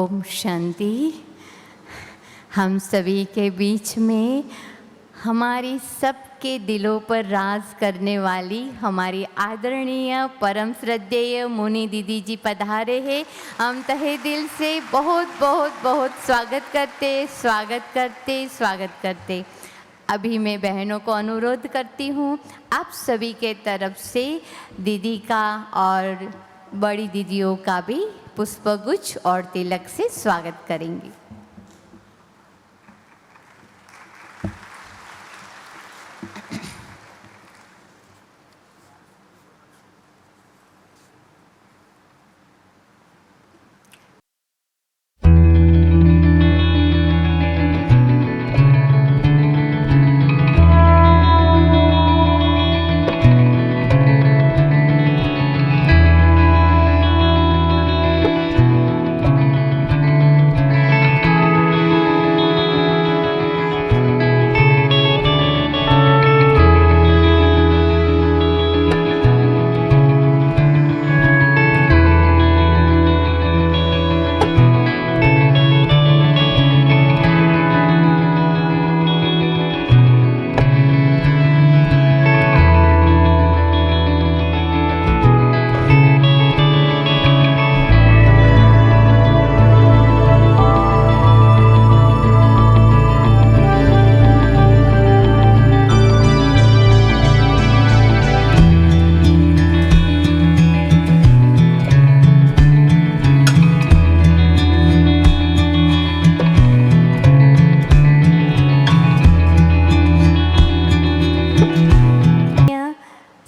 ओम शांति। हम सभी के बीच में हमारी सबके दिलों पर राज करने वाली हमारी आदरणीय परम श्रद्धेय मुनि दीदी जी पधारे हैं। हम तहे दिल से बहुत बहुत बहुत स्वागत करते। अभी मैं बहनों को अनुरोध करती हूँ, आप सभी के तरफ से दीदी का और बड़ी दीदियों का भी पुष्पगुच्छ और तिलक से स्वागत करेंगे।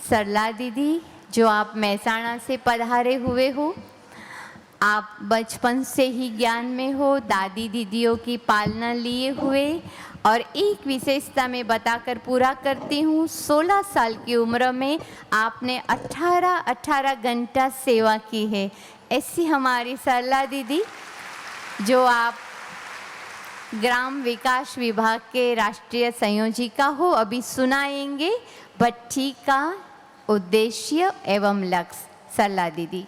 सरला दीदी, जो आप महसाणा से पधारे हुए हो, आप बचपन से ही ज्ञान में हो, दादी दीदियों की पालना लिए हुए, और एक विशेषता मैं बताकर पूरा करती हूँ। 16 साल की उम्र में आपने 18 घंटा सेवा की है। ऐसी हमारी सरला दीदी, जो आप ग्राम विकास विभाग के राष्ट्रीय संयोजिका हो, अभी सुनाएंगे भट्ठी का उद्देश्य एवं लक्ष्य। सरला दीदी।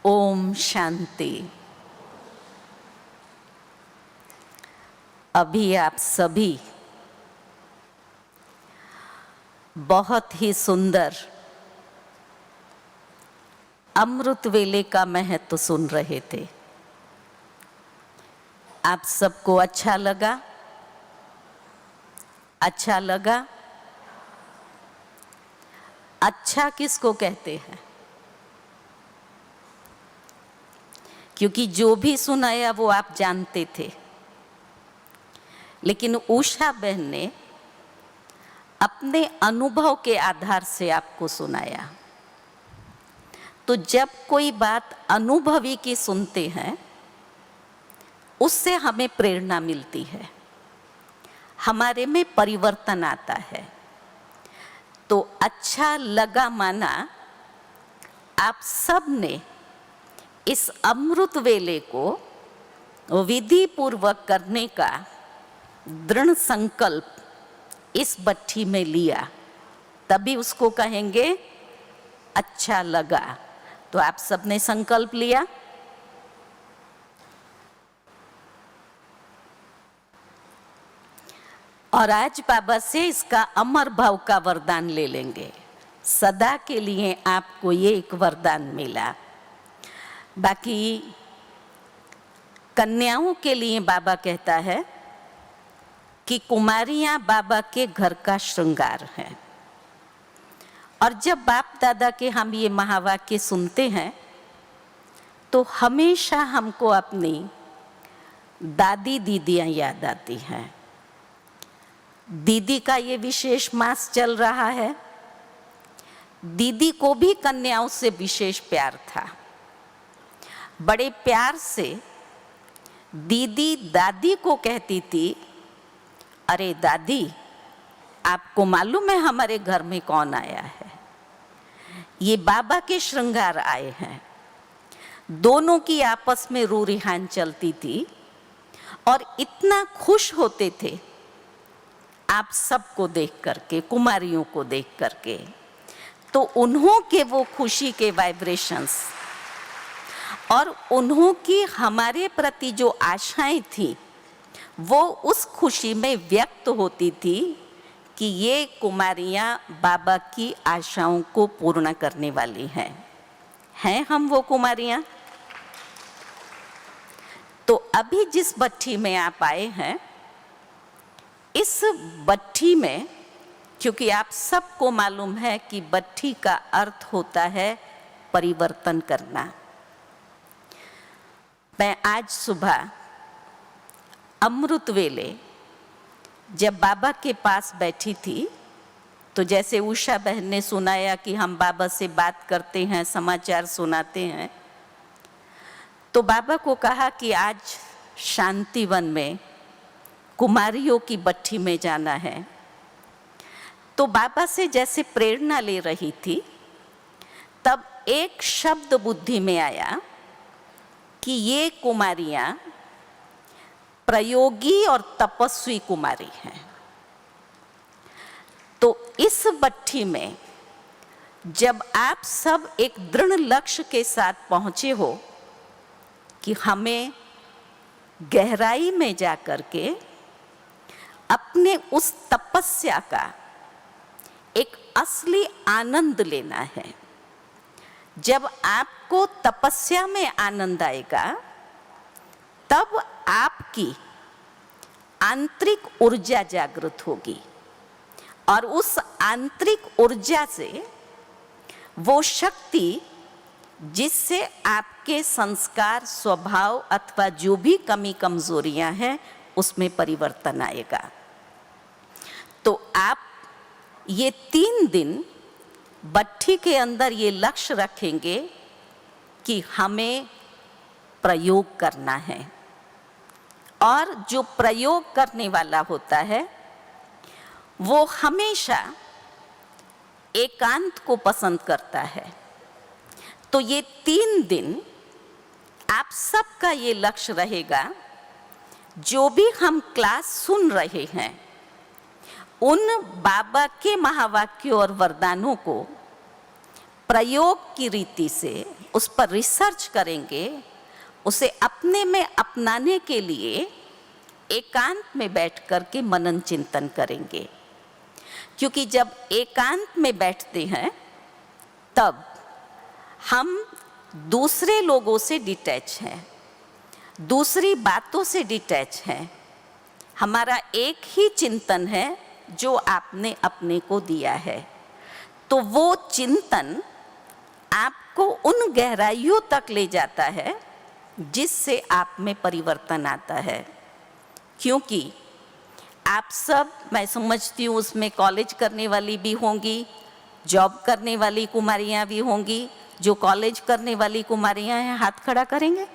ओम शांति। अभी आप सभी बहुत ही सुंदर अमृत वेले का महत्व सुन रहे थे। आप सबको अच्छा लगा? अच्छा लगा? अच्छा किसको कहते हैं? क्योंकि जो भी सुनाया वो आप जानते थे, लेकिन उषा बहन ने अपने अनुभव के आधार से आपको सुनाया। तो जब कोई बात अनुभवी की सुनते हैं, उससे हमें प्रेरणा मिलती है, हमारे में परिवर्तन आता है। तो अच्छा लगा माना आप सब ने इस अमृत वेले को विधि पूर्वक करने का दृढ़ संकल्प इस भट्ठी में लिया, तभी उसको कहेंगे अच्छा लगा। तो आप सब ने संकल्प लिया। और आज बाबा से इसका अमर भाव का वरदान ले लेंगे। सदा के लिए आपको ये एक वरदान मिला। बाकी कन्याओं के लिए बाबा कहता है कि कुमारियां बाबा के घर का श्रृंगार हैं। और जब बाप दादा के हम ये महावाक्य सुनते हैं, तो हमेशा हमको अपनी दादी दीदियां याद आती हैं। दीदी का ये विशेष मास चल रहा है। दीदी को भी कन्याओं से विशेष प्यार था। बड़े प्यार से दीदी दादी को कहती थी, अरे दादी, आपको मालूम है हमारे घर में कौन आया है? ये बाबा के श्रृंगार आए हैं। दोनों की आपस में रू रिहान चलती थी और इतना खुश होते थे आप सबको देख करके, कुमारियों को देख करके। तो उन्हों के वो खुशी के वाइब्रेशंस और उन्हों की हमारे प्रति जो आशाएं थी वो उस खुशी में व्यक्त होती थी कि ये कुमारियाँ बाबा की आशाओं को पूर्ण करने वाली हैं हम वो कुमारियाँ। तो अभी जिस भट्ठी में आप आए हैं, इस भट्ठी में, क्योंकि आप सबको मालूम है कि भट्ठी का अर्थ होता है परिवर्तन करना। मैं आज सुबह अमृत वेले जब बाबा के पास बैठी थी, तो जैसे उषा बहन ने सुनाया कि हम बाबा से बात करते हैं, समाचार सुनाते हैं, तो बाबा को कहा कि आज शांतिवन में कुमारियों की भट्ठी में जाना है। तो बाबा से जैसे प्रेरणा ले रही थी, तब एक शब्द बुद्धि में आया कि ये कुमारियाँ प्रयोगी और तपस्वी कुमारी हैं। तो इस भट्ठी में जब आप सब एक दृढ़ लक्ष्य के साथ पहुंचे हो कि हमें गहराई में जाकर के अपने उस तपस्या का एक असली आनंद लेना है, जब आपको तपस्या में आनंद आएगा तब आपकी आंतरिक ऊर्जा जागृत होगी और उस आंतरिक ऊर्जा से वो शक्ति जिससे आपके संस्कार, स्वभाव अथवा जो भी कमी कमजोरियां हैं उसमें परिवर्तन आएगा। तो आप ये 3 दिन भट्ठी के अंदर ये लक्ष्य रखेंगे कि हमें प्रयोग करना है, और जो प्रयोग करने वाला होता है वो हमेशा एकांत को पसंद करता है। तो ये 3 दिन आप सबका ये लक्ष्य रहेगा, जो भी हम क्लास सुन रहे हैं उन बाबा के महावाक्यों और वरदानों को प्रयोग की रीति से उस पर रिसर्च करेंगे, उसे अपने में अपनाने के लिए एकांत में बैठ कर के मनन चिंतन करेंगे। क्योंकि जब एकांत में बैठते हैं तब हम दूसरे लोगों से डिटैच हैं, दूसरी बातों से डिटैच हैं। हमारा एक ही चिंतन है जो आपने अपने को दिया है। तो वो चिंतन आपको उन गहराइयों तक ले जाता है जिससे आप में परिवर्तन आता है। क्योंकि आप सब, मैं समझती हूँ, उसमें कॉलेज करने वाली भी होंगी, जॉब करने वाली कुमारियाँ भी होंगी। जो कॉलेज करने वाली कुमारियाँ हैं हाथ खड़ा करेंगे,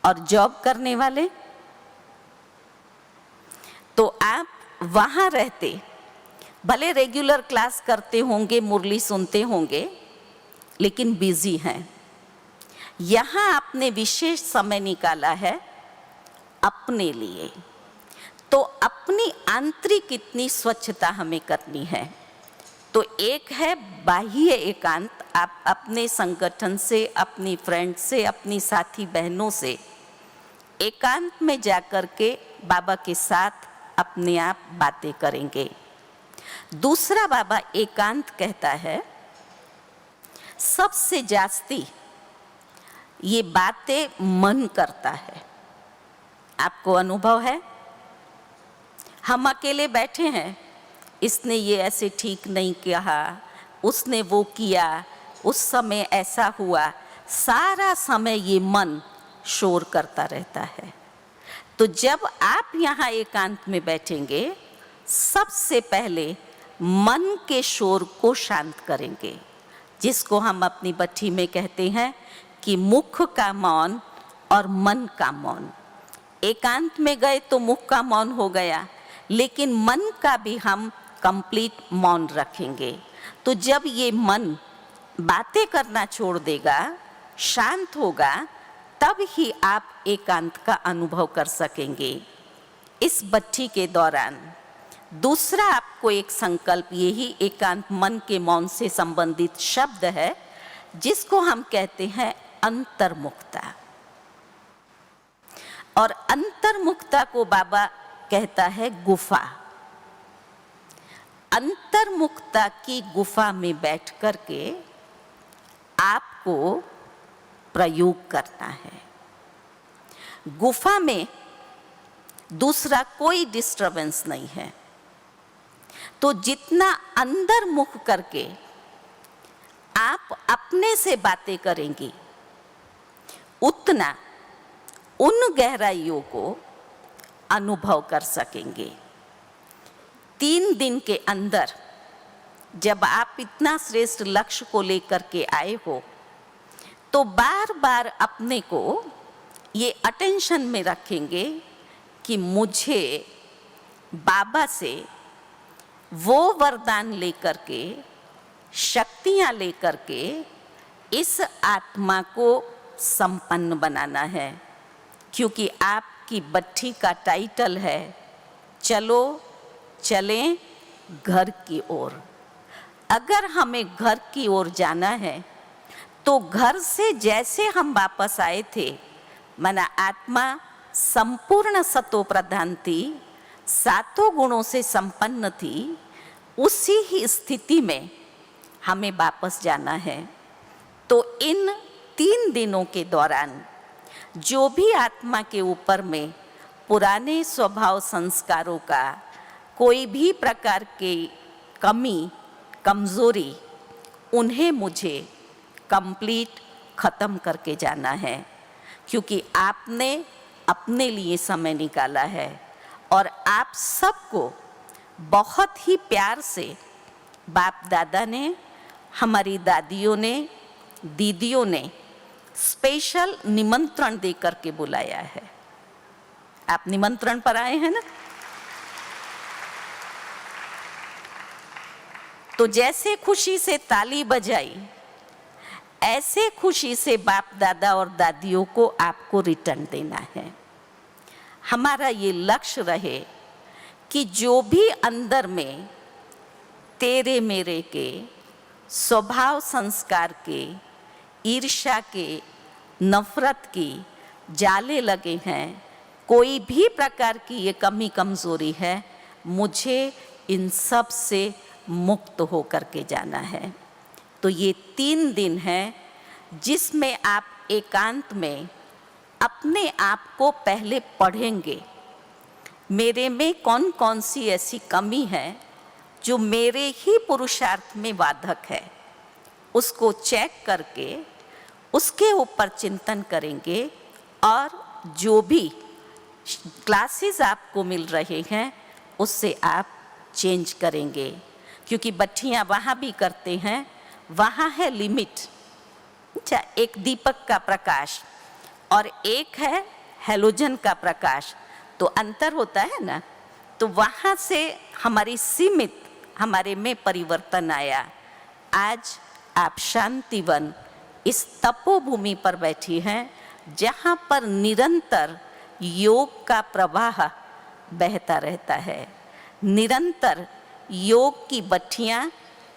और जॉब करने वाले, तो आप वहाँ रहते भले रेगुलर क्लास करते होंगे, मुरली सुनते होंगे, लेकिन बिजी हैं। यहाँ आपने विशेष समय निकाला है अपने लिए। तो अपनी आंतरिक इतनी स्वच्छता हमें करनी है। तो एक है बाह्य एकांत, आप अपने संगठन से, अपनी फ्रेंड से, अपनी साथी बहनों से एकांत में जाकर के बाबा के साथ अपने आप बातें करेंगे। दूसरा बाबा एकांत कहता है सबसे जास्ती ये बातें मन करता है। आपको अनुभव है? हम अकेले बैठे हैं, इसने ये ऐसे ठीक नहीं कहा, उसने वो किया, उस समय ऐसा हुआ, सारा समय ये मन शोर करता रहता है। तो जब आप यहाँ एकांत में बैठेंगे, सबसे पहले मन के शोर को शांत करेंगे, जिसको हम अपनी भट्ठी में कहते हैं कि मुख का मौन और मन का मौन। एकांत में गए तो मुख का मौन हो गया, लेकिन मन का भी हम कंप्लीट मौन रखेंगे। तो जब ये मन बातें करना छोड़ देगा, शांत होगा, तब ही आप एकांत का अनुभव कर सकेंगे। इस भट्ठी के दौरान दूसरा आपको एक संकल्प, यही एकांत मन के मौन से संबंधित शब्द है, जिसको हम कहते हैं अंतर्मुखता। और अंतर्मुखता को बाबा कहता है गुफा। अंतर्मुखता की गुफा में बैठ करके आपको प्रयोग करना है। गुफा में दूसरा कोई डिस्टरबेंस नहीं है, तो जितना अंदर मुख करके आप अपने से बातें करेंगी, उतना उन गहराइयों को अनुभव कर सकेंगे। 3 दिन के अंदर जब आप इतना श्रेष्ठ लक्ष्य को लेकर के आए हो, तो बार बार अपने को ये अटेंशन में रखेंगे कि मुझे बाबा से वो वरदान लेकर के, शक्तियाँ लेकर के इस आत्मा को संपन्न बनाना है। क्योंकि आपकी बट्ठी का टाइटल है, चलो चलें घर की ओर। अगर हमें घर की ओर जाना है, तो घर से जैसे हम वापस आए थे, माना आत्मा संपूर्ण सतो प्रधान थी, 7 गुणों से संपन्न थी, उसी ही स्थिति में हमें वापस जाना है। तो इन 3 दिनों के दौरान जो भी आत्मा के ऊपर में पुराने स्वभाव संस्कारों का कोई भी प्रकार की कमी, कमजोरी, उन्हें मुझे कंप्लीट ख़त्म करके जाना है। क्योंकि आपने अपने लिए समय निकाला है और आप सबको बहुत ही प्यार से बाप दादा ने, हमारी दादियों ने, दीदियों ने स्पेशल निमंत्रण दे करके बुलाया है। आप निमंत्रण पर आए हैं ना? तो जैसे खुशी से ताली बजाई, ऐसे खुशी से बाप दादा और दादियों को आपको रिटर्न देना है। हमारा ये लक्ष्य रहे कि जो भी अंदर में तेरे मेरे के स्वभाव संस्कार के, ईर्ष्या के, नफरत की जाले लगे हैं, कोई भी प्रकार की ये कमी कमजोरी है, मुझे इन सब से मुक्त हो करके जाना है। तो ये 3 दिन है जिसमें आप एकांत में अपने आप को पहले पढ़ेंगे, मेरे में कौन कौन सी ऐसी कमी है जो मेरे ही पुरुषार्थ में बाधक है, उसको चेक करके उसके ऊपर चिंतन करेंगे। और जो भी क्लासेस आपको मिल रहे हैं उससे आप चेंज करेंगे। क्योंकि बट्ठियाँ वहाँ भी करते हैं, वहाँ है लिमिट। अच्छा, एक दीपक का प्रकाश और एक है हेलोजन का प्रकाश, तो अंतर होता है ना। तो वहाँ से हमारी सीमित, हमारे में परिवर्तन आया। आज आप शांतिवन इस तपोभूमि पर बैठी हैं, जहाँ पर निरंतर योग का प्रवाह बहता रहता है, निरंतर योग की बट्ठियाँ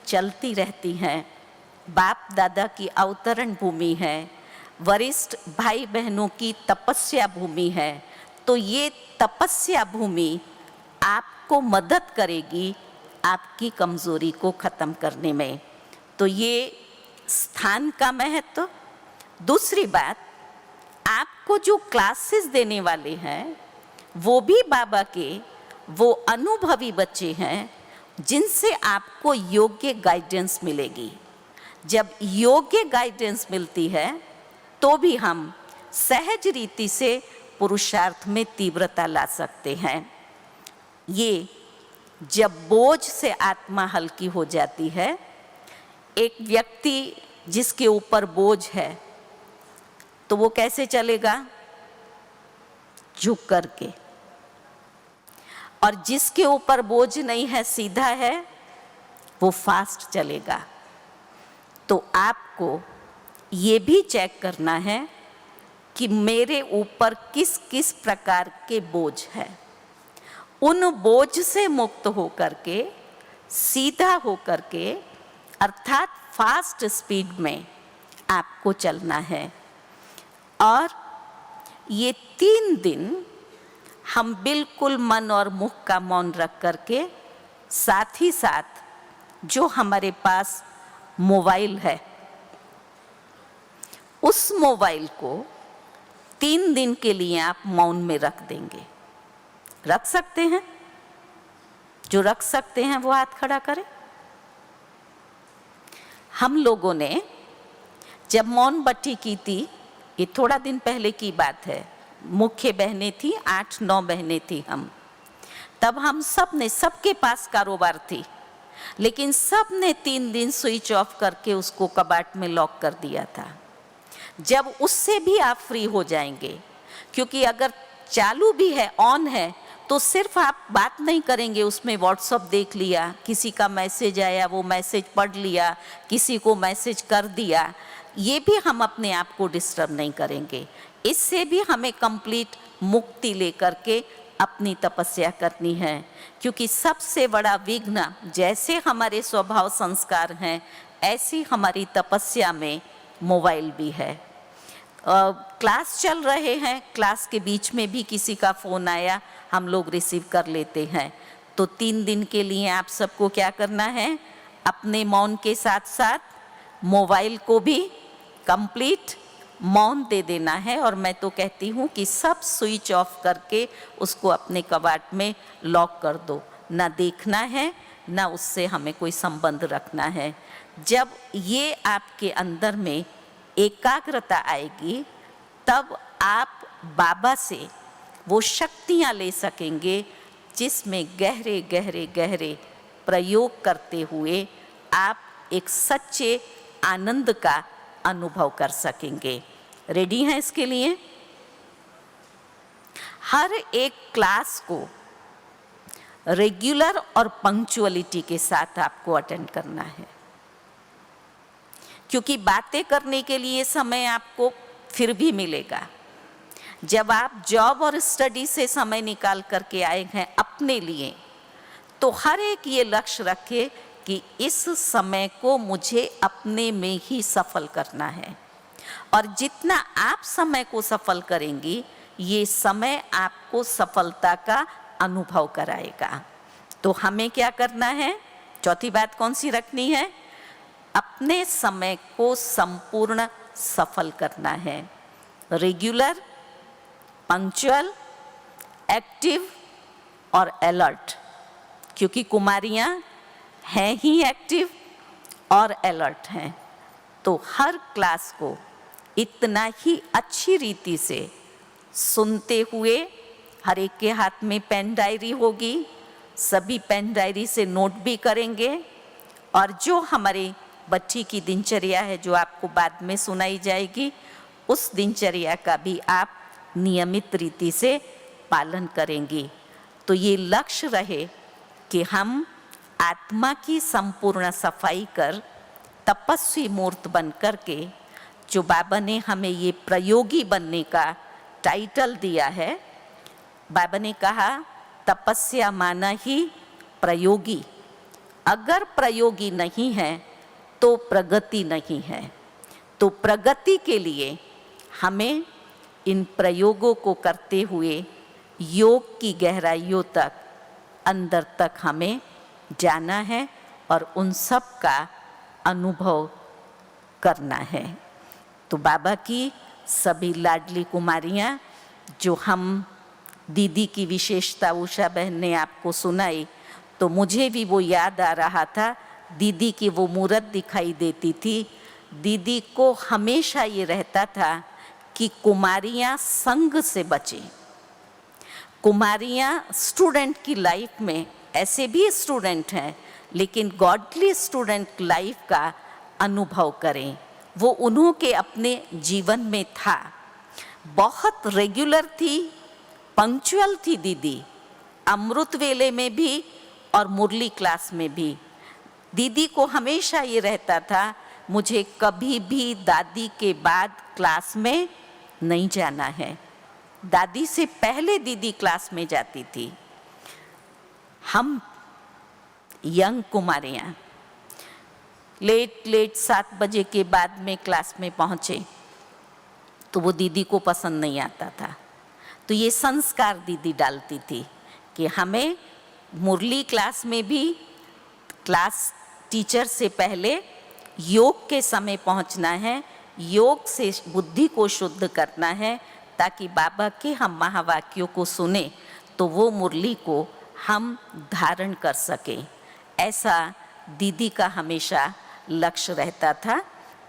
चलती रहती हैं। बाप दादा की अवतरण भूमि है, वरिष्ठ भाई बहनों की तपस्या भूमि है। तो ये तपस्या भूमि आपको मदद करेगी आपकी कमजोरी को ख़त्म करने में। तो ये स्थान का महत्व। दूसरी बात, आपको जो क्लासेस देने वाले हैं वो भी बाबा के वो अनुभवी बच्चे हैं, जिनसे आपको योग्य गाइडेंस मिलेगी। जब योग्य गाइडेंस मिलती है तो भी हम सहज रीति से पुरुषार्थ में तीव्रता ला सकते हैं। ये जब बोझ से आत्मा हल्की हो जाती है, एक व्यक्ति जिसके ऊपर बोझ है तो वो कैसे चलेगा? झुक करके। और जिसके ऊपर बोझ नहीं है, सीधा है, वो फास्ट चलेगा। तो आपको ये भी चेक करना है कि मेरे ऊपर किस किस प्रकार के बोझ है, उन बोझ से मुक्त होकर के, सीधा होकर के, अर्थात फास्ट स्पीड में आपको चलना है। और ये 3 दिन हम बिल्कुल मन और मुख का मौन रख करके, साथ ही साथ जो हमारे पास मोबाइल है उस मोबाइल को 3 दिन के लिए आप मौन में रख देंगे। रख सकते हैं? जो रख सकते हैं वो हाथ खड़ा करें। हम लोगों ने जब मौन बट्टी की थी, ये थोड़ा दिन पहले की बात है, मुख्य बहनें थी, 8-9 बहनें थी हम, तब हम सब ने, सबके पास कारोबार थी, लेकिन सब ने 3 दिन स्विच ऑफ करके उसको कबाड़ में लॉक कर दिया था। जब उससे भी आप फ्री हो जाएंगे, क्योंकि अगर चालू भी है, ऑन है, तो सिर्फ आप बात नहीं करेंगे, उसमें व्हाट्सअप देख लिया, किसी का मैसेज आया वो मैसेज पढ़ लिया, किसी को मैसेज कर दिया, ये भी हम अपने आप को डिस्टर्ब नहीं करेंगे। इससे भी हमें कंप्लीट मुक्ति लेकर के अपनी तपस्या करनी है, क्योंकि सबसे बड़ा विघ्न जैसे हमारे स्वभाव संस्कार हैं, ऐसी हमारी तपस्या में मोबाइल भी है। क्लास चल रहे हैं, क्लास के बीच में भी किसी का फ़ोन आया, हम लोग रिसीव कर लेते हैं। तो 3 दिन के लिए आप सबको क्या करना है, अपने मौन के साथ साथ मोबाइल को भी कंप्लीट मौन दे देना है। और मैं तो कहती हूँ कि सब स्विच ऑफ करके उसको अपने कबाड़ में लॉक कर दो, ना देखना है, ना उससे हमें कोई संबंध रखना है। जब ये आपके अंदर में एकाग्रता आएगी, तब आप बाबा से वो शक्तियाँ ले सकेंगे जिसमें गहरे गहरे गहरे प्रयोग करते हुए आप एक सच्चे आनंद का अनुभव कर सकेंगे। रेडी हैं इसके लिए? हर एक क्लास को रेगुलर और पंक्चुअलिटी के साथ आपको अटेंड करना है, क्योंकि बातें करने के लिए समय आपको फिर भी मिलेगा। जब आप जॉब और स्टडी से समय निकाल करके आए हैं अपने लिए, तो हर एक ये लक्ष्य रखे कि इस समय को मुझे अपने में ही सफल करना है। और जितना आप समय को सफल करेंगी, ये समय आपको सफलता का अनुभव कराएगा। तो हमें क्या करना है? चौथी बात कौन सी रखनी है? अपने समय को संपूर्ण सफल करना है। रेगुलर, पंक्चुअल, एक्टिव और अलर्ट, क्योंकि कुमारियाँ हैं ही एक्टिव और अलर्ट हैं। तो हर क्लास को इतना ही अच्छी रीति से सुनते हुए, हर एक के हाथ में पेन डायरी होगी, सभी पेन डायरी से नोट भी करेंगे। और जो हमारे बच्ची की दिनचर्या है, जो आपको बाद में सुनाई जाएगी, उस दिनचर्या का भी आप नियमित रीति से पालन करेंगी। तो ये लक्ष्य रहे कि हम आत्मा की संपूर्ण सफाई कर तपस्वी मूर्त बन कर के, जो बाबा ने हमें ये प्रयोगी बनने का टाइटल दिया है, बाबा ने कहा तपस्या माना ही प्रयोगी। अगर प्रयोगी नहीं है तो प्रगति नहीं है। तो प्रगति के लिए हमें इन प्रयोगों को करते हुए योग की गहराइयों तक, अंदर तक हमें जाना है और उन सब का अनुभव करना है। तो बाबा की सभी लाडली कुमारियाँ, जो हम दीदी की विशेषता उषा बहन ने आपको सुनाई, तो मुझे भी वो याद आ रहा था। दीदी की वो मूरत दिखाई देती थी। दीदी को हमेशा ये रहता था कि कुमारियाँ संग से बचें। कुमारियाँ स्टूडेंट की लाइफ में, ऐसे भी स्टूडेंट हैं, लेकिन गॉडली स्टूडेंट लाइफ का अनुभव करें। वो उन्हों के अपने जीवन में था। बहुत रेगुलर थी, पंक्चुअल थी दीदी, अमृत वेले में भी और मुरली क्लास में भी। दीदी को हमेशा ये रहता था, मुझे कभी भी दादी के बाद क्लास में नहीं जाना है। दादी से पहले दीदी क्लास में जाती थी। हम यंग कुमारियाँ लेट 7 बजे के बाद में क्लास में पहुँचे तो वो दीदी को पसंद नहीं आता था। तो ये संस्कार दीदी डालती थी कि हमें मुरली क्लास में भी क्लास टीचर से पहले योग के समय पहुंचना है, योग से बुद्धि को शुद्ध करना है, ताकि बाबा के हम महावाक्यों को सुने तो वो मुरली को हम धारण कर सकें। ऐसा दीदी का हमेशा लक्ष्य रहता था।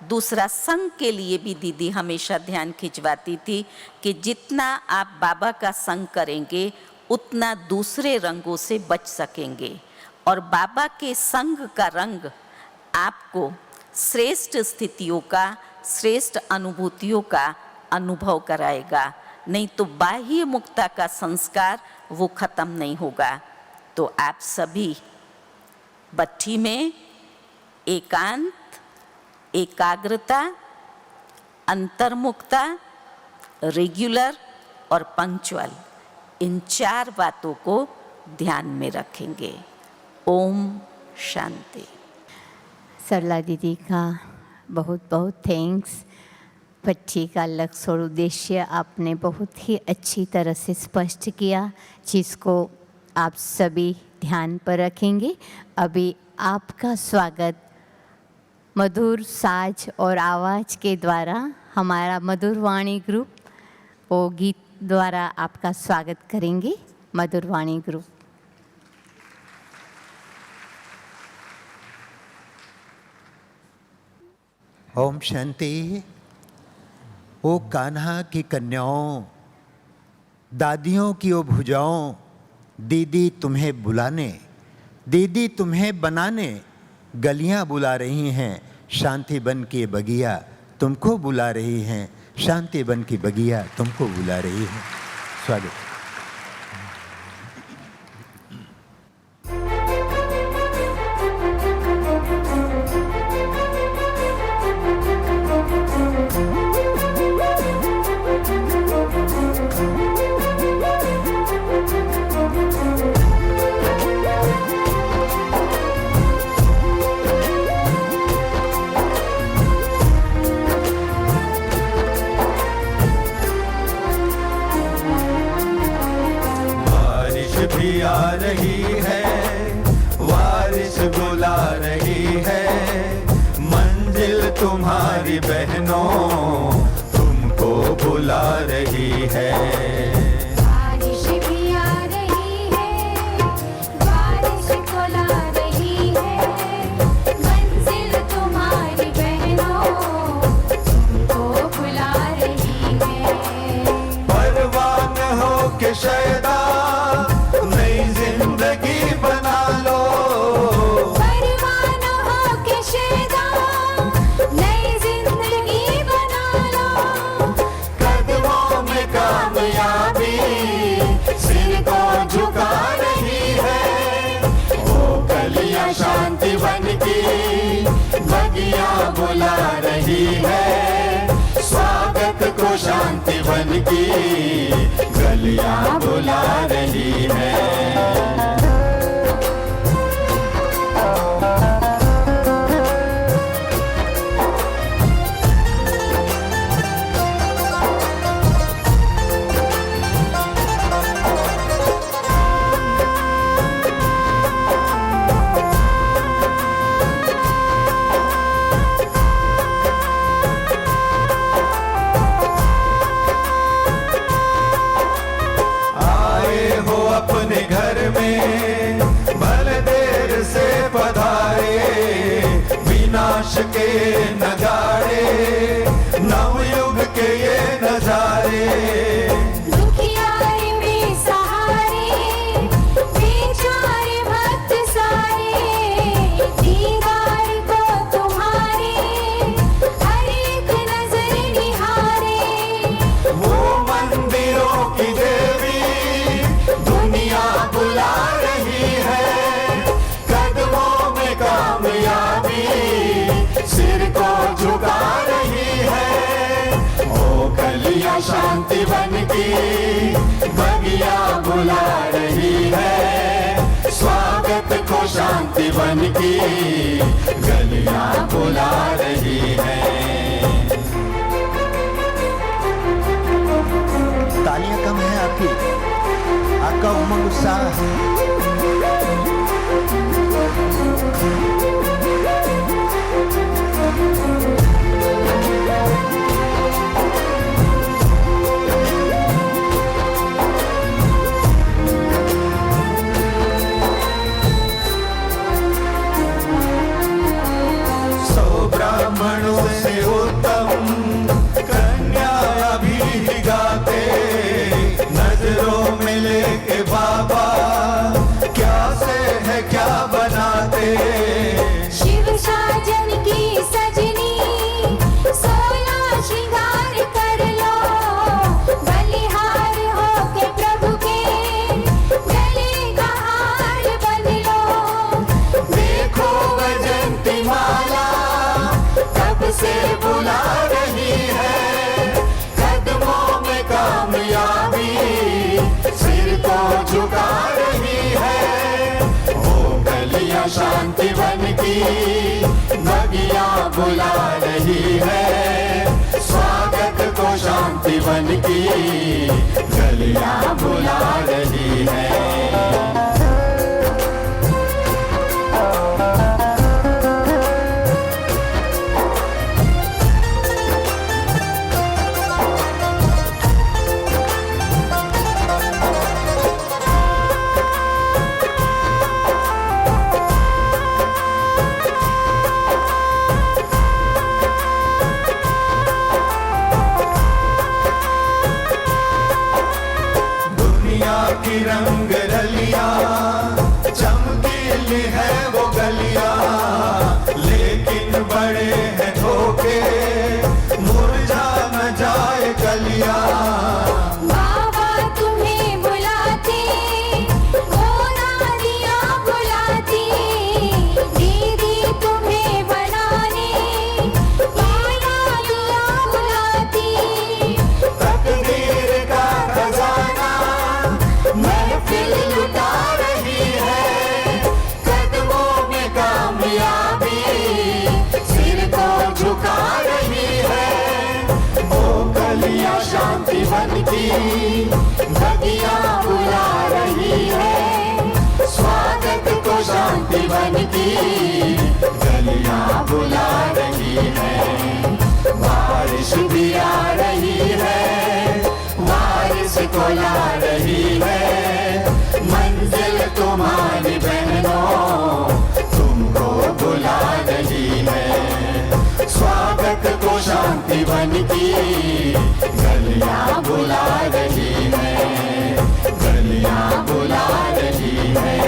दूसरा, संग के लिए भी दीदी हमेशा ध्यान खिंचवाती थी कि जितना आप बाबा का संग करेंगे उतना दूसरे रंगों से बच सकेंगे, और बाबा के संग का रंग आपको श्रेष्ठ स्थितियों का, श्रेष्ठ अनुभूतियों का अनुभव कराएगा। नहीं तो बाह्य मुक्ता का संस्कार वो खत्म नहीं होगा। तो आप सभी भट्ठी में एकांत, एकाग्रता, अंतर्मुक्ता, रेगुलर और पंक्चुअल, इन 4 बातों को ध्यान में रखेंगे। ओम शांति। सरला दीदी का बहुत बहुत थैंक्स। भट्ठी का लक्ष्य और उद्देश्य आपने बहुत ही अच्छी तरह से स्पष्ट किया, जिसको आप सभी ध्यान पर रखेंगे। अभी आपका स्वागत मधुर साज और आवाज़ के द्वारा हमारा मधुर वाणी ग्रुप वो गीत द्वारा आपका स्वागत करेंगे। मधुर वाणी ग्रुप। ओम शांति। ओ कान्हा की कन्याओं, दादियों की ओ भुजाओं, दीदी तुम्हें बुलाने, दीदी तुम्हें बनाने गलियां बुला रही हैं। शांति बन के बगिया तुमको बुला रही हैं, शांति बन की बगिया तुमको बुला रही है। स्वागत। आ रही है, वारिस बुला रही है, मंजिल तुम्हारी बहनों तुमको बुला रही है। बारिश भी आ रही है, बारिश बुला रही है, मंजिल तुम्हारी बहनों तुमको बुला रही है। परवान हो के शैदा जिंदगी बना लो, परवान हो के शैदा नई जिंदगी बना लो। कदमों में कामयाबी सिर को झुका रही है। वो गलियां शांति बन की बगिया बुला रही है, स्वागत को शांति बन की गलियां बुला रही है। अपने घर में भले देर से पधारे, विनाश के नगाड़े नवयुग के ये नजारे। दुखियारी में सहारे बेचारे भक्त सारे, दीदार को तुम्हारे हर एक नजर निहारे। वो मंदिरों की देवी दुनिया बुला रही है, कदमों में कामयाबी सिर को झुका रही है। ओ गलियां शांति बन की बगिया बुला रही है, शांति बन की गलियां बुला रही है। तालियां कम है आपका उमंग उत्साह। ब्राह्मणों से उत्तम कन्या अभी गाते, नजरों में लेके बाबा क्या से है क्या बनाते। शिव साजन की सजनी 16 श्रृंगार कर लो, बलिहार होके प्रभु के गले का हार बन लो। देखो वैजंती माला कब से बुला रही है, कदमों में कामयाबी सिर को झुका रही है। ओ गलियां शांति बन की बगिया बुला रही है, स्वागत को शांति बन की गलियां बुला रही है। की रंग रलिया चमकीली है वो गलिया, लेकिन बड़े हैं धोखे मुरझा न जाए कलिया। बाबा तुम्हें बुलाते, ओ नारियां बुलाती, दीदी तुम्हें बनाने ये नारियां बुलाती। तकदीर का खजाना महफिल लुटा रही है, कदमों में कामयाबी सिर को झुका रही है। ओ गलियां शांति बन की बगिया बुला रही है, स्वागत को शांति बन की गलियां बुला रही है। बारिश भी आ रही है, बारिश को ला रही है, मंजिल तुम्हारी बहनों तुमको बुला रही है। स्वागत को शांति बन की गलियां बुला रही है, गलियां बुला रही है।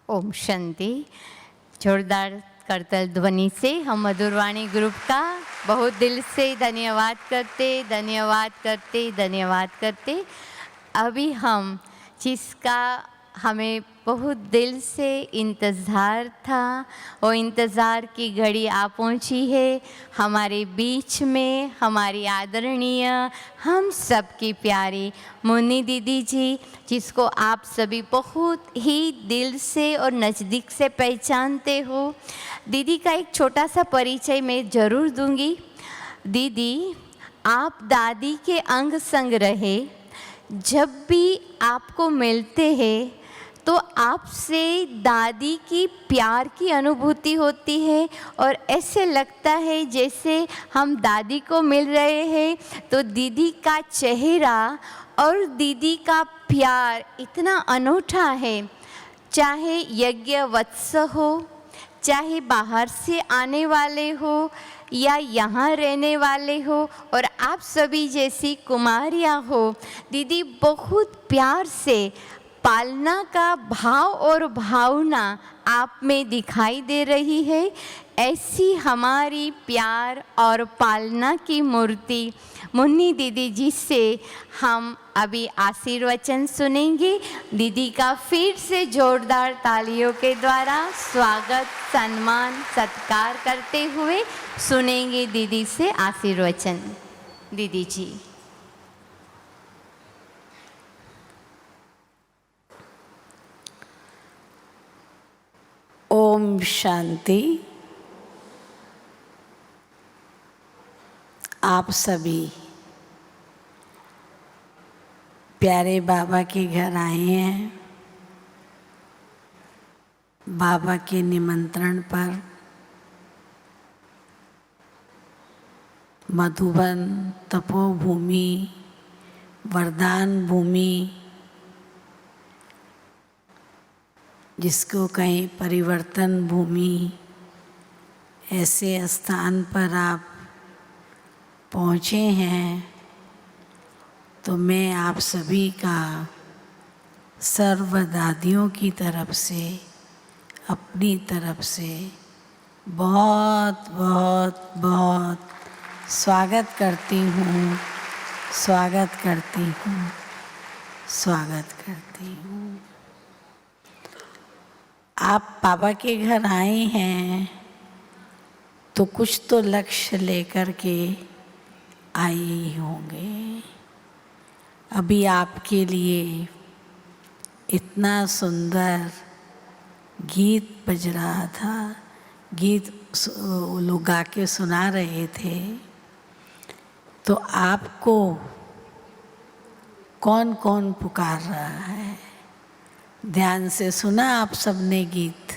ओम शांति। जोरदार करतल ध्वनि से हम मधुरवाणी ग्रुप का बहुत दिल से धन्यवाद करते। अभी हम जिसका हमें बहुत दिल से इंतज़ार था, वो इंतज़ार की घड़ी आ पहुंची है। हमारे बीच में हमारी आदरणीय, हम सबकी प्यारी मुन्नी दीदी जी, जिसको आप सभी बहुत ही दिल से और नज़दीक से पहचानते हो। दीदी का एक छोटा सा परिचय मैं ज़रूर दूंगी। दीदी आप दादी के अंग संग रहे, जब भी आपको मिलते हैं तो आपसे दादी की प्यार की अनुभूति होती है और ऐसे लगता है जैसे हम दादी को मिल रहे हैं। तो दीदी का चेहरा और दीदी का प्यार इतना अनूठा है। चाहे यज्ञ वत्स हो, चाहे बाहर से आने वाले हो, या यहाँ रहने वाले हो और आप सभी जैसी कुमारियाँ हो, दीदी बहुत प्यार से पालना का भाव और भावना आप में दिखाई दे रही है। ऐसी हमारी प्यार और पालना की मूर्ति मुन्नी दीदी जी से हम अभी आशीर्वचन सुनेंगे। दीदी का फिर से जोरदार तालियों के द्वारा स्वागत, सम्मान, सत्कार करते हुए सुनेंगे दीदी से आशीर्वचन। दीदी जी। ओम शांति। आप सभी प्यारे बाबा के घर आए हैं। बाबा के निमंत्रण पर मधुबन तपोभूमि, वरदान भूमि, जिसको कहें परिवर्तन भूमि, ऐसे स्थान पर आप पहुँचे हैं, तो मैं आप सभी का सर्व दादियों की तरफ से, अपनी तरफ से बहुत बहुत बहुत स्वागत करती हूँ, स्वागत करती हूँ, स्वागत करती हूँ। आप बाबा के घर आए हैं तो कुछ तो लक्ष्य लेकर के आए ही होंगे। अभी आपके लिए इतना सुंदर गीत बज रहा था, गीत वो लोग गा के सुना रहे थे, तो आपको कौन कौन पुकार रहा है? ध्यान से सुना आप सबने गीत?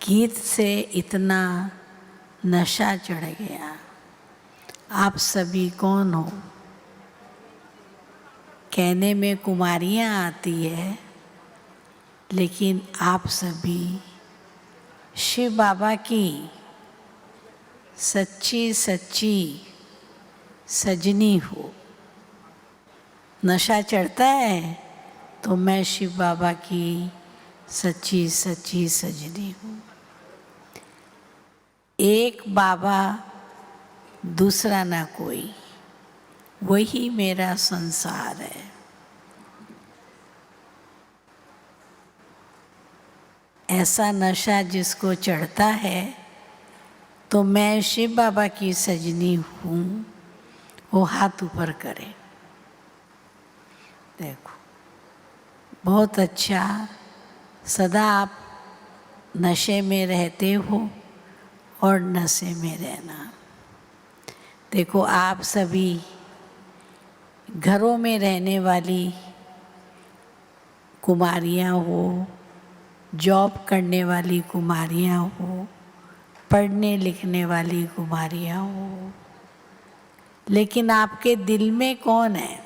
गीत से इतना नशा चढ़ गया। आप सभी कौन हो? कहने में कुमारियाँ आती है, लेकिन आप सभी शिव बाबा की सच्ची सच्ची सजनी हो। नशा चढ़ता है तो मैं शिव बाबा की सच्ची सच्ची सजनी हूँ। एक बाबा, दूसरा ना कोई, वही मेरा संसार है। ऐसा नशा जिसको चढ़ता है तो मैं शिव बाबा की सजनी हूँ, वो हाथ ऊपर करे। देखो, बहुत अच्छा, सदा आप नशे में रहते हो और नशे में रहना। देखो, आप सभी घरों में रहने वाली कुमारियाँ हो, जॉब करने वाली कुमारियाँ हो, पढ़ने लिखने वाली कुमारियाँ हो, लेकिन आपके दिल में कौन है?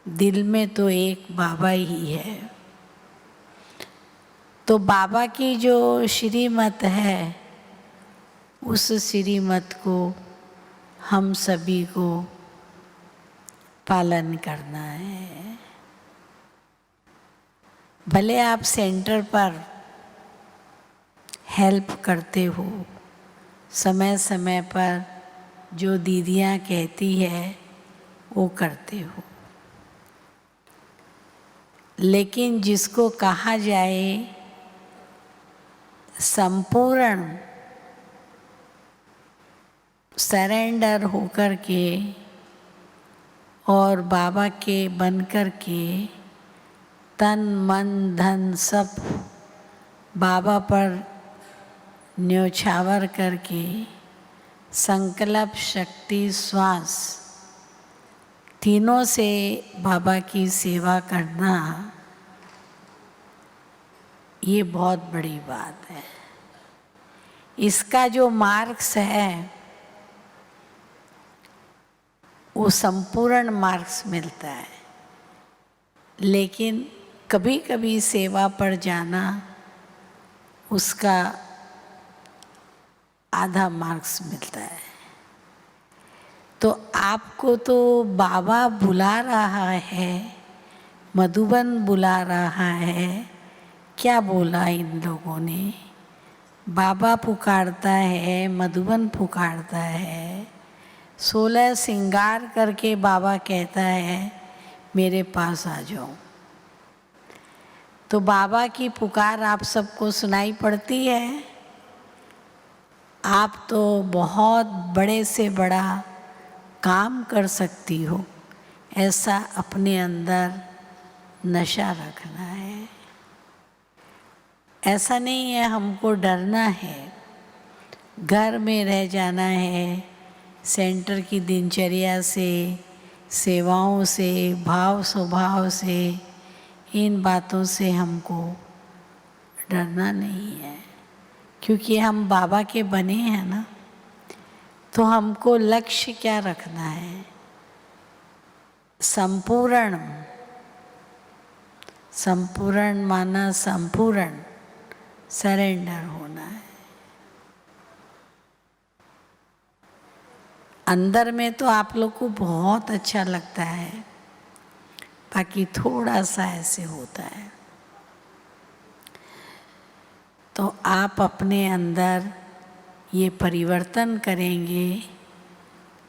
दिल में तो एक बाबा ही है। तो बाबा की जो श्रीमत है, उस श्रीमत को हम सभी को पालन करना है। भले आप सेंटर पर हेल्प करते हो, समय समय पर जो दीदियाँ कहती है वो करते हो, लेकिन जिसको कहा जाए संपूर्ण सरेंडर होकर के और बाबा के बनकर के तन मन धन सब बाबा पर न्योछावर करके संकल्प, शक्ति, श्वास तीनों से बाबा की सेवा करना, ये बहुत बड़ी बात है। इसका जो मार्क्स है वो संपूर्ण मार्क्स मिलता है, लेकिन कभी कभी सेवा पर जाना उसका आधा मार्क्स मिलता है। तो आपको तो बाबा बुला रहा है, मधुबन बुला रहा है। क्या बोला इन लोगों ने? बाबा पुकारता है, मधुबन पुकारता है, 16 श्रृंगार करके बाबा कहता है मेरे पास आ जाओ। तो बाबा की पुकार आप सबको सुनाई पड़ती है। आप तो बहुत बड़े से बड़ा काम कर सकती हो, ऐसा अपने अंदर नशा रखना है। ऐसा नहीं है हमको डरना है, घर में रह जाना है, सेंटर की दिनचर्या से, सेवाओं से, भाव स्वभाव से, इन बातों से हमको डरना नहीं है, क्योंकि हम बाबा के बने हैं ना। तो हमको लक्ष्य क्या रखना है? संपूर्ण, संपूर्ण माना संपूर्ण सरेंडर होना है। अंदर में तो आप लोग को बहुत अच्छा लगता है, बाकी थोड़ा सा ऐसे होता है। तो आप अपने अंदर ये परिवर्तन करेंगे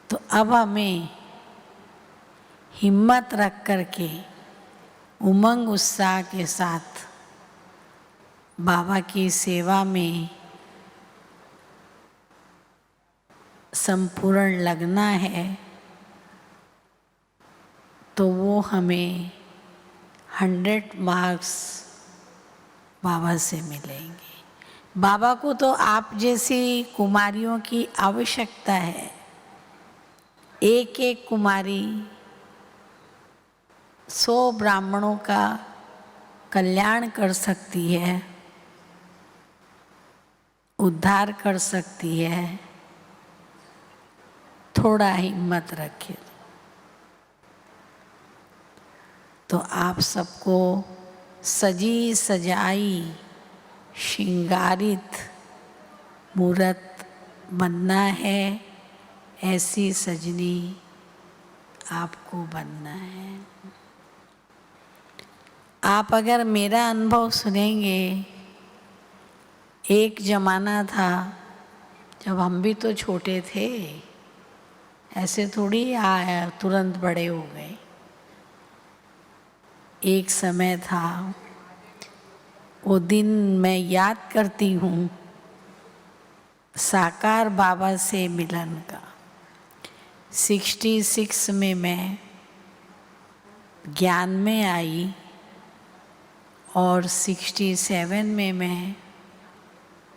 तो अब हमें हिम्मत रख करके उमंग उत्साह के साथ बाबा की सेवा में संपूर्ण लगना है। तो वो हमें 100 मार्क्स बाबा से मिलेंगे। बाबा को तो आप जैसी कुमारियों की आवश्यकता है। एक एक कुमारी 100 ब्राह्मणों का कल्याण कर सकती है, उद्धार कर सकती है। थोड़ा हिम्मत रखिए। तो आप सबको सजी सजाई श्रृंगारित मूर्त बनना है। ऐसी सजनी आपको बनना है। आप अगर मेरा अनुभव सुनेंगे, एक ज़माना था जब हम भी तो छोटे थे, ऐसे थोड़ी आया तुरंत बड़े हो गए। एक समय था, वो दिन मैं याद करती हूँ, साकार बाबा से मिलन का। 66 में मैं ज्ञान में आई और 67 में मैं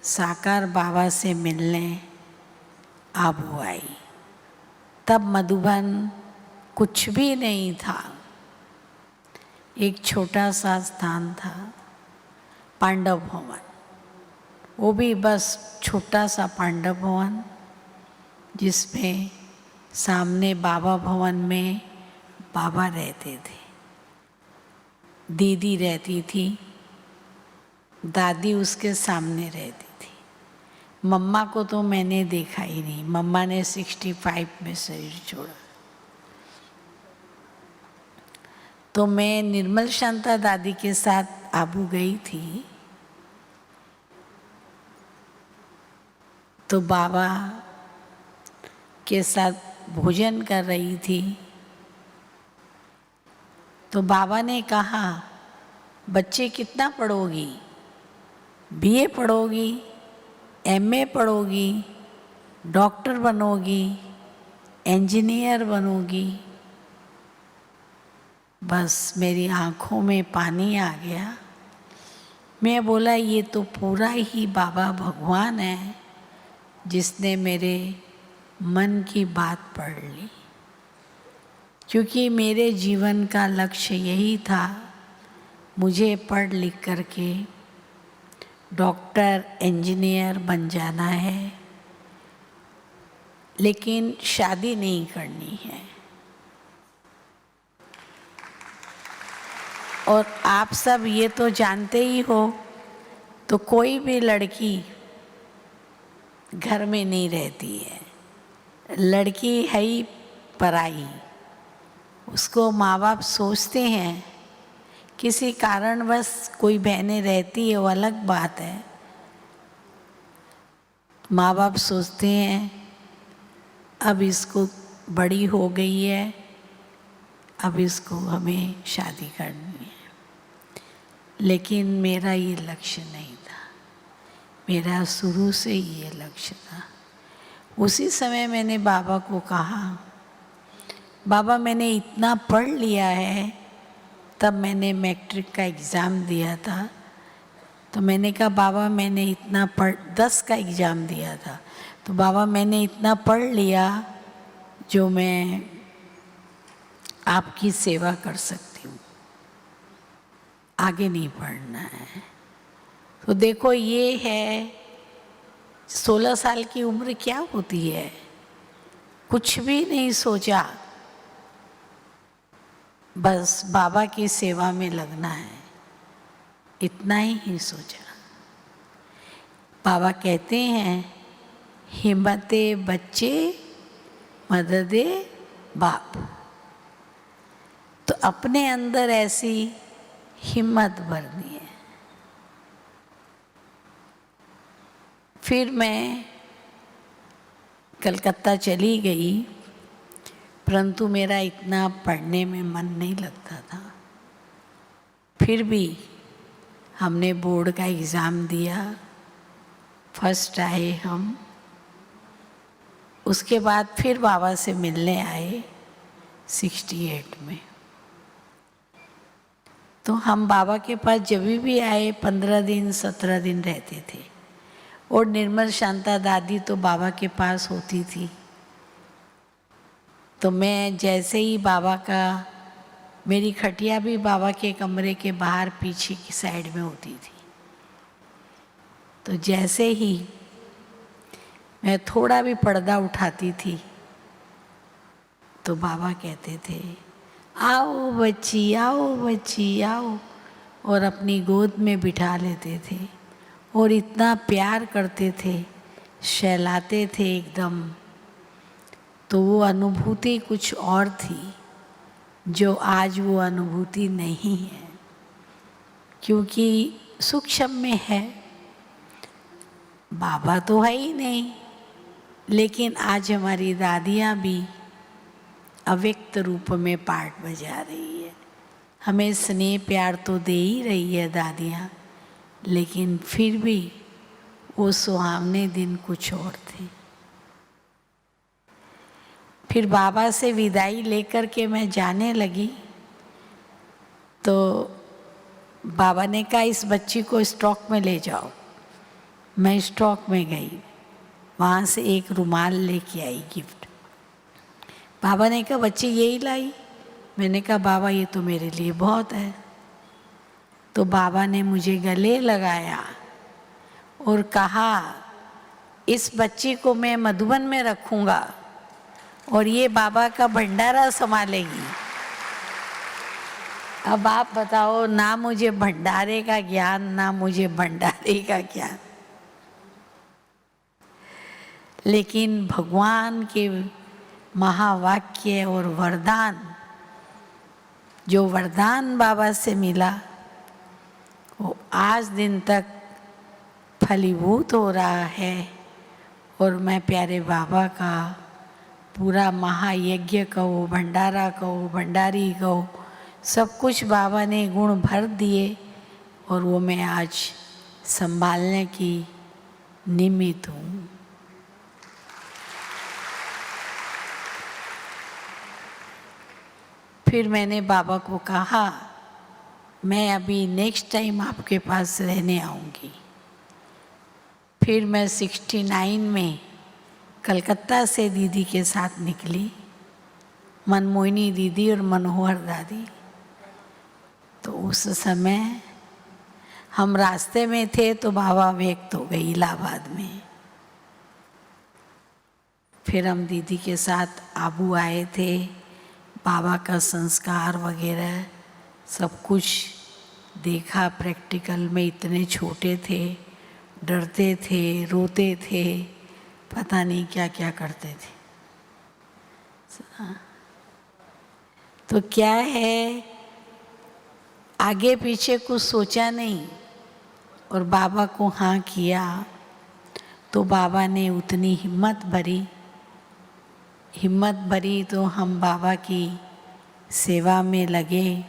साकार बाबा से मिलने आबू आई। तब मधुबन कुछ भी नहीं था, एक छोटा सा स्थान था, पांडव भवन। वो भी बस छोटा सा पांडव भवन, जिसमें सामने बाबा भवन में बाबा रहते थे, दीदी रहती थी, दादी उसके सामने रहती थी। मम्मा को तो मैंने देखा ही नहीं, मम्मा ने 65 में शरीर छोड़ा। तो मैं निर्मल शांता दादी के साथ आबू गई थी। तो बाबा के साथ भोजन कर रही थी। तो बाबा ने कहा, बच्चे कितना पढ़ोगी? बीए पढ़ोगी, एमए पढ़ोगी, डॉक्टर बनोगी, इंजीनियर बनोगी? बस मेरी आँखों में पानी आ गया। मैं बोला, ये तो पूरा ही बाबा भगवान है जिसने मेरे मन की बात पढ़ ली। क्योंकि मेरे जीवन का लक्ष्य यही था, मुझे पढ़ लिख करके डॉक्टर इंजीनियर बन जाना है, लेकिन शादी नहीं करनी है। और आप सब ये तो जानते ही हो, तो कोई भी लड़की घर में नहीं रहती है, लड़की है ही पराई। उसको माँ बाप सोचते हैं, किसी कारणवश कोई बहनें रहती है वो अलग बात है। माँ बाप सोचते हैं अब इसको बड़ी हो गई है, अब इसको हमें शादी करनी है। लेकिन मेरा ये लक्ष्य नहीं था, मेरा शुरू से ये लक्ष्य था। उसी समय मैंने बाबा को कहा, बाबा मैंने इतना पढ़ लिया है, तब मैंने मैट्रिक का एग्ज़ाम दिया था। तो मैंने कहा बाबा मैंने इतना 10 का एग्ज़ाम दिया था, तो बाबा मैंने इतना पढ़ लिया जो मैं आपकी सेवा कर सकती हूँ, आगे नहीं पढ़ना है। तो देखो ये है 16 साल की उम्र क्या होती है, कुछ भी नहीं सोचा, बस बाबा की सेवा में लगना है, इतना ही सोचा। बाबा कहते हैं हिम्मते बच्चे मददे बाप। तो अपने अंदर ऐसी हिम्मत भरनी है। फिर मैं कलकत्ता चली गई, परंतु मेरा इतना पढ़ने में मन नहीं लगता था। फिर भी हमने बोर्ड का एग्ज़ाम दिया, फर्स्ट आए हम। उसके बाद फिर बाबा से मिलने आए 68 में। तो हम बाबा के पास जब भी आए 15 दिन 17 दिन रहते थे। और निर्मल शांता दादी तो बाबा के पास होती थी। तो मैं जैसे ही बाबा का, मेरी खटिया भी बाबा के कमरे के बाहर पीछे की साइड में होती थी। तो जैसे ही मैं थोड़ा भी पर्दा उठाती थी तो बाबा कहते थे आओ बच्ची आओ, और अपनी गोद में बिठा लेते थे और इतना प्यार करते थे, सहलाते थे एकदम। तो वो अनुभूति कुछ और थी जो आज वो अनुभूति नहीं है, क्योंकि सूक्ष्म में है, बाबा तो है ही नहीं। लेकिन आज हमारी दादियाँ भी अव्यक्त रूप में पार्ट बजा रही है। हमें स्नेह प्यार तो दे ही रही है दादियाँ, लेकिन फिर भी वो सुहावने दिन कुछ और थे। फिर बाबा से विदाई लेकर के मैं जाने लगी तो बाबा ने कहा इस बच्ची को स्टॉक में ले जाओ। मैं स्टॉक में गई, वहाँ से एक रुमाल लेके आई गिफ्ट। बाबा ने कहा बच्ची यही लाई। मैंने कहा बाबा ये तो मेरे लिए बहुत है। तो बाबा ने मुझे गले लगाया और कहा इस बच्ची को मैं मधुबन में रखूँगा और ये बाबा का भंडारा संभालेगी। अब आप बताओ, ना मुझे भंडारे का ज्ञान, ना मुझे भंडारे का ज्ञान, लेकिन भगवान के महावाक्य और वरदान, जो वरदान बाबा से मिला वो आज दिन तक फलीभूत हो रहा है। और मैं प्यारे बाबा का पूरा महायज्ञ कहो, भंडारा कहो, भंडारी कहो, सब कुछ बाबा ने गुण भर दिए और वो मैं आज संभालने की निमित्त हूँ। फिर मैंने बाबा को कहा मैं अभी नेक्स्ट टाइम आपके पास रहने आऊँगी। फिर मैं 69 में कलकत्ता से दीदी के साथ निकली, मनमोहिनी दीदी और मनोहर दादी। तो उस समय हम रास्ते में थे तो बाबा व्यक्त हो गए इलाहाबाद में। फिर हम दीदी के साथ आबू आए थे, बाबा का संस्कार वगैरह सब कुछ देखा प्रैक्टिकल में। इतने छोटे थे, डरते थे, रोते थे, पता नहीं क्या क्या करते थे। तो क्या है, आगे पीछे कुछ सोचा नहीं और बाबा को हाँ किया, तो बाबा ने उतनी हिम्मत भरी तो हम बाबा की सेवा में लगे।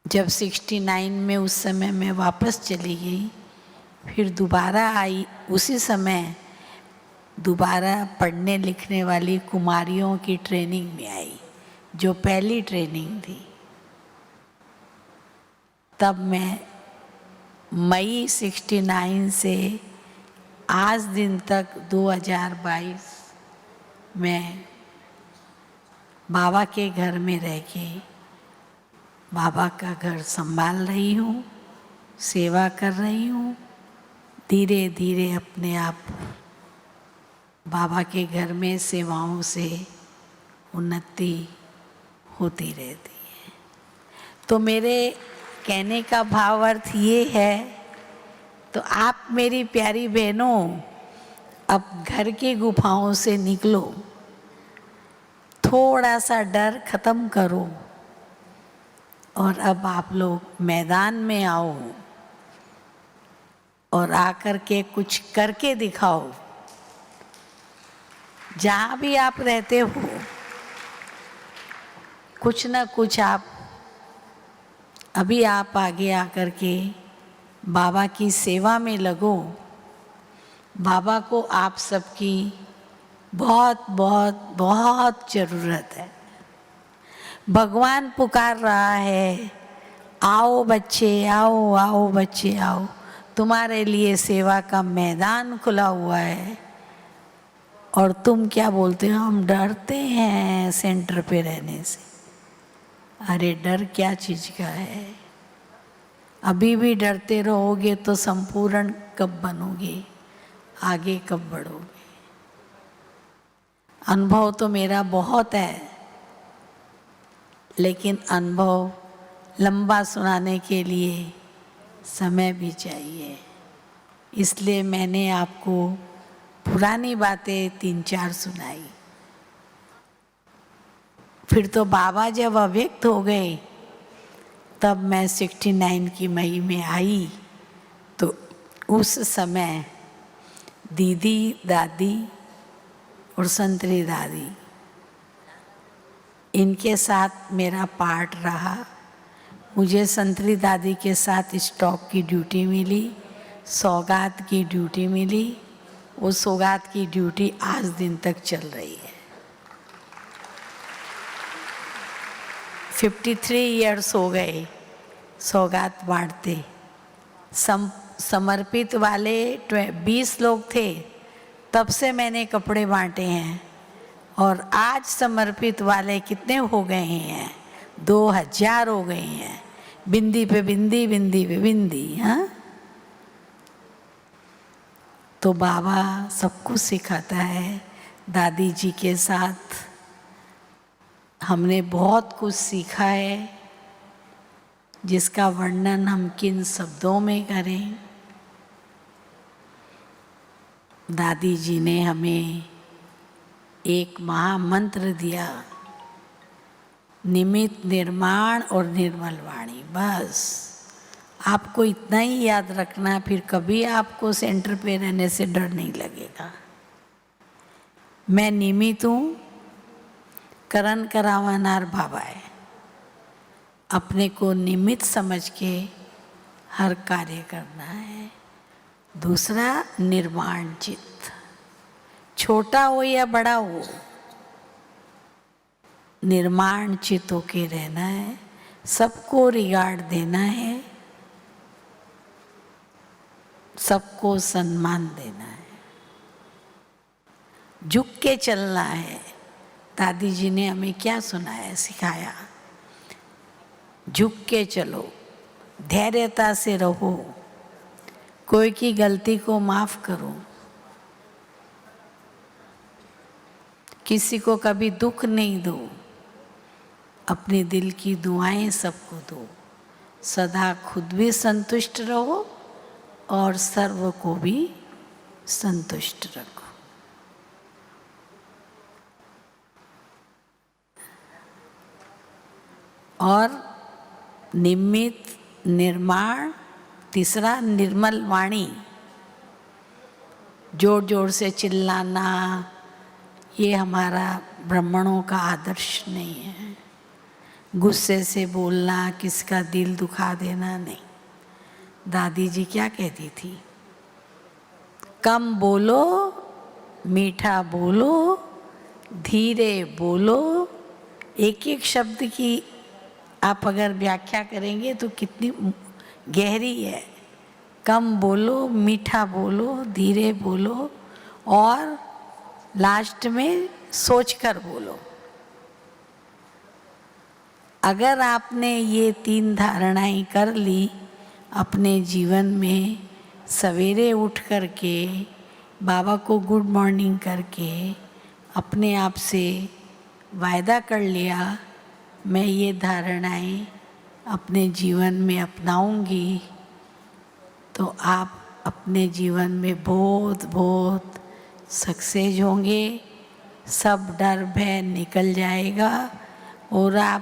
जब 69 में उस समय मैं वापस चली गई, फिर दोबारा आई, उसी समय दोबारा पढ़ने लिखने वाली कुमारियों की ट्रेनिंग में आई, जो पहली ट्रेनिंग थी। तब मैं मई 69 से आज दिन तक 2022 में बाबा के घर में रह के बाबा का घर संभाल रही हूँ, सेवा कर रही हूँ। धीरे धीरे अपने आप बाबा के घर में सेवाओं से उन्नति होती रहती है। तो मेरे कहने का भाव अर्थ ये है, तो आप मेरी प्यारी बहनों अब घर की गुफाओं से निकलो, थोड़ा सा डर खत्म करो और अब आप लोग मैदान में आओ और आकर के कुछ करके दिखाओ। जहाँ भी आप रहते हो कुछ ना कुछ आप अभी आप आगे आकर के बाबा की सेवा में लगो। बाबा को आप सबकी बहुत बहुत बहुत ज़रूरत है। भगवान पुकार रहा है, आओ बच्चे आओ, आओ बच्चे आओ, तुम्हारे लिए सेवा का मैदान खुला हुआ है। और तुम क्या बोलते हो, हम डरते हैं सेंटर पे रहने से। अरे डर क्या चीज़ का है? अभी भी डरते रहोगे तो संपूर्ण कब बनोगे, आगे कब बढ़ोगे? अनुभव तो मेरा बहुत है, लेकिन अनुभव लंबा सुनाने के लिए समय भी चाहिए। इसलिए मैंने आपको पुरानी बातें 3-4 सुनाई। फिर तो बाबा जब अव्यक्त हो गए, तब मैं 69 की मई में आई, तो उस समय दीदी दादी और संतरी दादी, इनके साथ मेरा पार्ट रहा। मुझे संतरी दादी के साथ स्टॉक की ड्यूटी मिली, सौगात की ड्यूटी मिली। वो सौगात की ड्यूटी आज दिन तक चल रही है। 53 इयर्स हो गए सौगात बांटते। समर्पित वाले 20 लोग थे, तब से मैंने कपड़े बांटे हैं। और आज समर्पित वाले कितने हो गए हैं? 2000 हो गए हैं। बिंदी पे बिंदी, बिंदी पे बिंदी। हाँ, तो बाबा सब कुछ सिखाता है। दादी जी के साथ हमने बहुत कुछ सीखा है, जिसका वर्णन हम किन शब्दों में करें। दादी जी ने हमें एक महामंत्र दिया, निमित्त निर्माण और निर्मल वाणी। बस आपको इतना ही याद रखना, फिर कभी आपको सेंटर पे रहने से डर नहीं लगेगा। मैं निमित्त हूँ, करण करावनार बाबा है। अपने को निमित्त समझ के हर कार्य करना है। दूसरा, निर्माण चित्त, छोटा हो या बड़ा हो, निर्माण चित्त होके रहना है। सबको रिगार्ड देना है, सबको सम्मान देना है, झुक के चलना है। दादी जी ने हमें क्या सुनाया, सिखाया? झुक के चलो, धैर्यता से रहो, कोई की गलती को माफ करो, किसी को कभी दुख नहीं दो, अपने दिल की दुआएं सबको दो, सदा खुद भी संतुष्ट रहो और सर्व को भी संतुष्ट रखो। और निमित्त निर्माण, तीसरा निर्मल वाणी, जोर जोर से चिल्लाना, ये हमारा ब्राह्मणों का आदर्श नहीं है। गुस्से से बोलना, किसका दिल दुखा देना नहीं। दादी जी क्या कहती थी? कम बोलो, मीठा बोलो, धीरे बोलो। एक एक शब्द की आप अगर व्याख्या करेंगे तो कितनी गहरी है। कम बोलो, मीठा बोलो, धीरे बोलो और लास्ट में सोचकर बोलो। अगर आपने ये 3 धारणाएं कर ली अपने जीवन में, सवेरे उठ करके बाबा को गुड मॉर्निंग करके अपने आप से वायदा कर लिया, मैं ये धारणाएं अपने जीवन में अपनाऊंगी, तो आप अपने जीवन में बहुत बहुत सक्सेस होंगे। सब डर भय निकल जाएगा और आप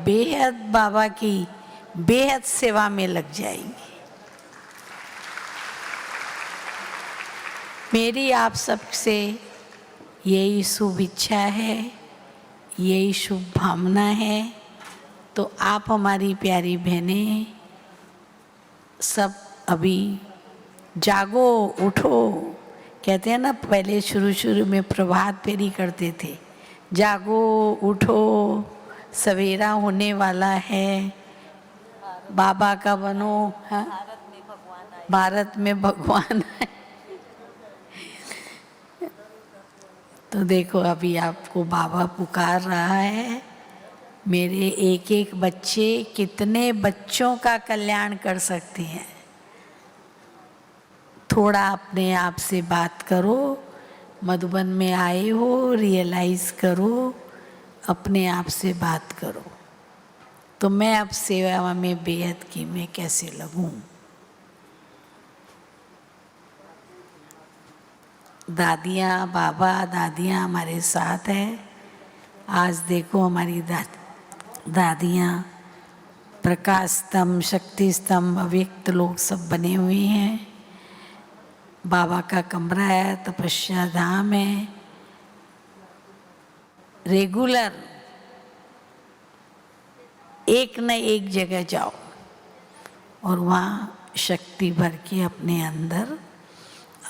बेहद बाबा की बेहद सेवा में लग जाएंगे। मेरी आप सबसे यही शुभ इच्छा है, यही शुभ भावना है। तो आप हमारी प्यारी बहनें सब अभी जागो, उठो। कहते हैं ना, पहले शुरू शुरू में प्रभात फेरी करते थे। जागो, उठो, सवेरा होने वाला है, बाबा का बनो। हाँ? भारत में भगवान है। तो देखो अभी आपको बाबा पुकार रहा है। मेरे एक एक बच्चे कितने बच्चों का कल्याण कर सकते हैं। थोड़ा अपने आप से बात करो। मधुबन में आए हो, रियलाइज करो, अपने आप से बात करो। तो मैं अब सेवा में बेहद की मैं कैसे लगूं। दादियाँ, बाबा दादियाँ हमारे साथ हैं। आज देखो हमारी दादियाँ प्रकाश स्तंभ, शक्ति स्तंभ, अव्यक्त लोग सब बने हुए हैं। बाबा का कमरा है, तपस्या धाम है। रेगुलर एक न एक जगह जाओ और वहाँ शक्ति भर के अपने अंदर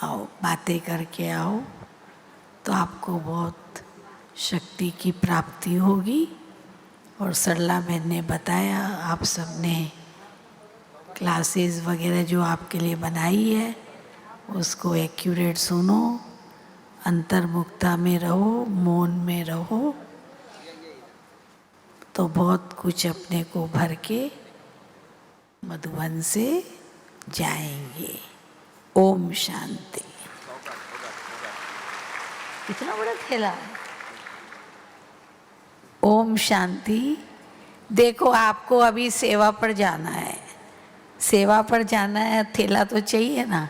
आओ, बातें करके आओ, तो आपको बहुत शक्ति की प्राप्ति होगी। और सरला बहन ने बताया, आप सब ने क्लासेस वगैरह जो आपके लिए बनाई है उसको एक्यूरेट सुनो, अंतर्मुक्ता में रहो, मौन में रहो, तो बहुत कुछ अपने को भर के मधुबन से जाएंगे। ओम शांति। कितना बड़ा थैला। ओम शांति। देखो आपको अभी सेवा पर जाना है, सेवा पर जाना है, थैला तो चाहिए ना।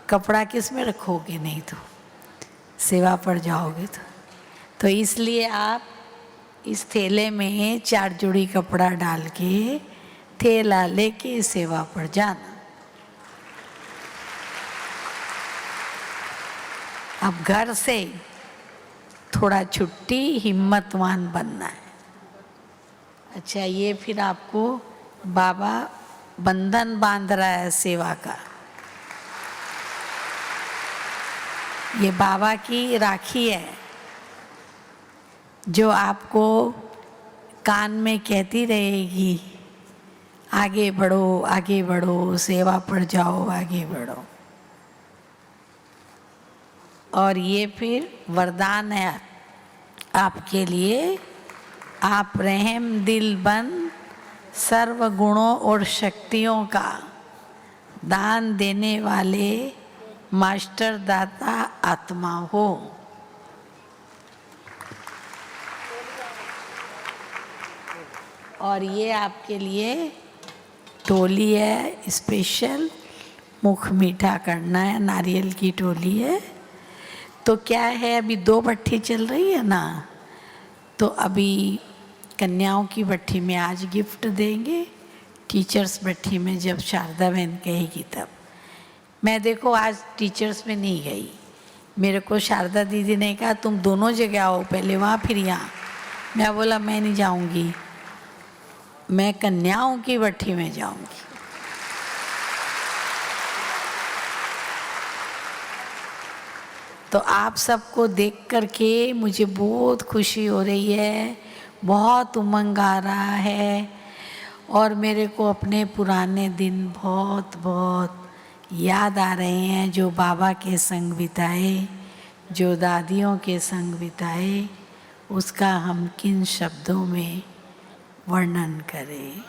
कपड़ा किस में रखोगे? नहीं तो सेवा पर जाओगे तो इसलिए आप इस थैले में 4 जोड़ी कपड़ा डाल के थैला लेके सेवा पर जाना। अब घर से थोड़ा छुट्टी, हिम्मतवान बनना है। अच्छा, ये फिर आपको बाबा बंधन बांध रहा है सेवा का। ये बाबा की राखी है जो आपको कान में कहती रहेगी, आगे बढ़ो, आगे बढ़ो, सेवा पर जाओ, आगे बढ़ो। और ये फिर वरदान है आपके लिए। आप रहम दिल बन सर्व गुणों और शक्तियों का दान देने वाले मास्टर दाता आत्मा हो। और ये आपके लिए टोली है स्पेशल, मुख मीठा करना है, नारियल की टोली है। तो क्या है, अभी 2 भट्ठी चल रही है ना, तो अभी कन्याओं की भट्ठी में आज गिफ्ट देंगे, टीचर्स भट्ठी में जब शारदा बहन कहेगी तब। मैं देखो आज टीचर्स में नहीं गई, मेरे को शारदा दीदी ने कहा तुम दोनों जगह आओ, पहले वहाँ फिर यहाँ। मैं बोला मैं नहीं जाऊँगी, मैं कन्याओं की भट्ठी में जाऊँगी। तो आप सबको देख करके मुझे बहुत खुशी हो रही है, बहुत उमंग आ रहा है, और मेरे को अपने पुराने दिन बहुत बहुत याद आ रहे हैं, जो बाबा के संग बिताए, जो दादियों के संग बिताए, उसका हम किन शब्दों में वर्णन करें।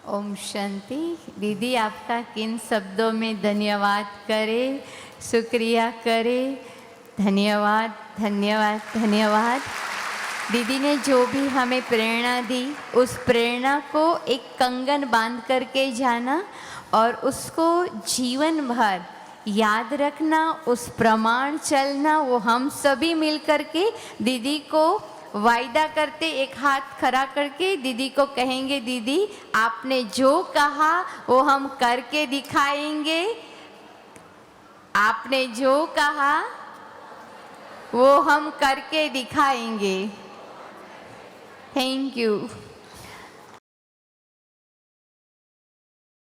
ओम शांति। दीदी आपका किन शब्दों में धन्यवाद करें, शुक्रिया करें। धन्यवाद धन्यवाद धन्यवाद। दीदी ने जो भी हमें प्रेरणा दी, उस प्रेरणा को एक कंगन बांध करके जाना और उसको जीवन भर याद रखना, उस प्रमाण चलना, वो हम सभी मिल करके दीदी को वायदा करते, एक हाथ खड़ा करके दीदी को कहेंगे, दीदी आपने जो कहा वो हम करके दिखाएंगे, आपने जो कहा वो हम करके दिखाएंगे। Thank you.